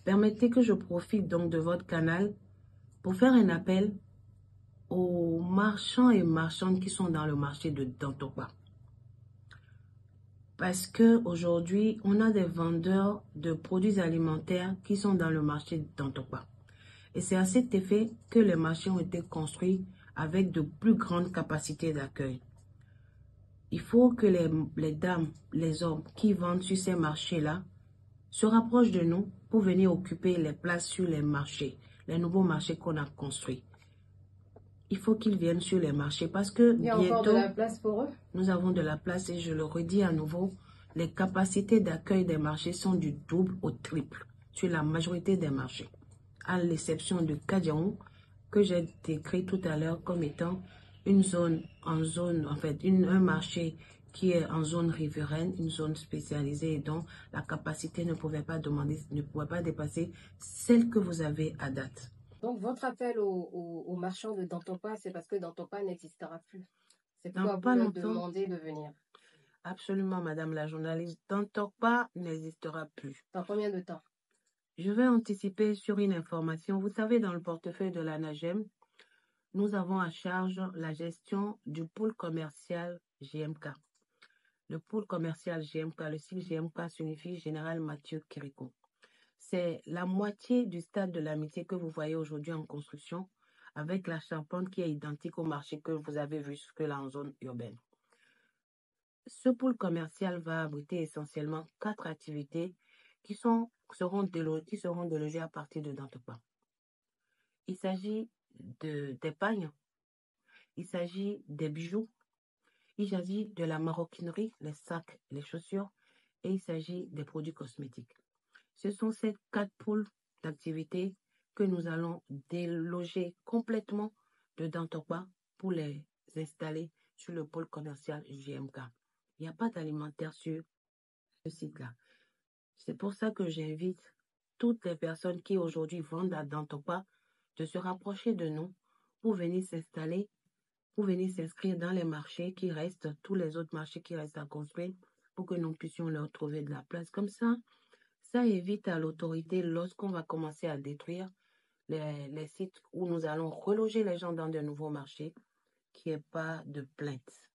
Permettez que je profite donc de votre canal pour faire un appel aux marchands et marchandes qui sont dans le marché de Dantoba. Parce qu'aujourd'hui, on a des vendeurs de produits alimentaires qui sont dans le marché de Dantoba. Et c'est à cet effet que les marchés ont été construits avec de plus grandes capacités d'accueil. Il faut que les dames, les hommes qui vendent sur ces marchés-là se rapprochent de nous pour venir occuper les places sur les marchés, les nouveaux marchés qu'on a construits. Il faut qu'ils viennent sur les marchés parce que il y a bientôt, encore de la place pour eux. Nous avons de la place et je le redis à nouveau, les capacités d'accueil des marchés sont du double au triple sur la majorité des marchés, à l'exception de Kadiaon, que j'ai décrit tout à l'heure comme étant un marché qui est en zone riveraine, une zone spécialisée et dont la capacité ne pouvait pas dépasser celle que vous avez à date. Donc, votre appel aux marchands de Dantopa, c'est parce que Dantopa n'existera plus. C'est pourquoi vous leur demandez de venir. Absolument, madame la journaliste. Dantopa n'existera plus. Dans combien de temps? Je vais anticiper sur une information. Vous savez, dans le portefeuille de la NAGEM, nous avons à charge la gestion du pôle commercial GMK. Le pôle commercial GMK, le site GMK signifie Général Mathieu Kirikou. C'est la moitié du stade de l'amitié que vous voyez aujourd'hui en construction avec la charpente qui est identique au marché que vous avez vu jusque-là en zone urbaine. Ce pôle commercial va abriter essentiellement 4 activités qui seront délogées à partir de Dantopa. Il s'agit des pagnes, il s'agit des bijoux, il s'agit de la maroquinerie, les sacs, les chaussures, et il s'agit des produits cosmétiques. Ce sont ces 4 pôles d'activité que nous allons déloger complètement de Dantopa pour les installer sur le pôle commercial GMK. Il n'y a pas d'alimentaire sur ce site-là. C'est pour ça que j'invite toutes les personnes qui aujourd'hui vendent à Dantopa de se rapprocher de nous pour venir s'installer, pour venir s'inscrire dans les marchés qui restent, tous les autres marchés qui restent à construire, pour que nous puissions leur trouver de la place. Comme ça évite à l'autorité, lorsqu'on va commencer à détruire les sites où nous allons reloger les gens dans de nouveaux marchés, qu'il n'y ait pas de plainte.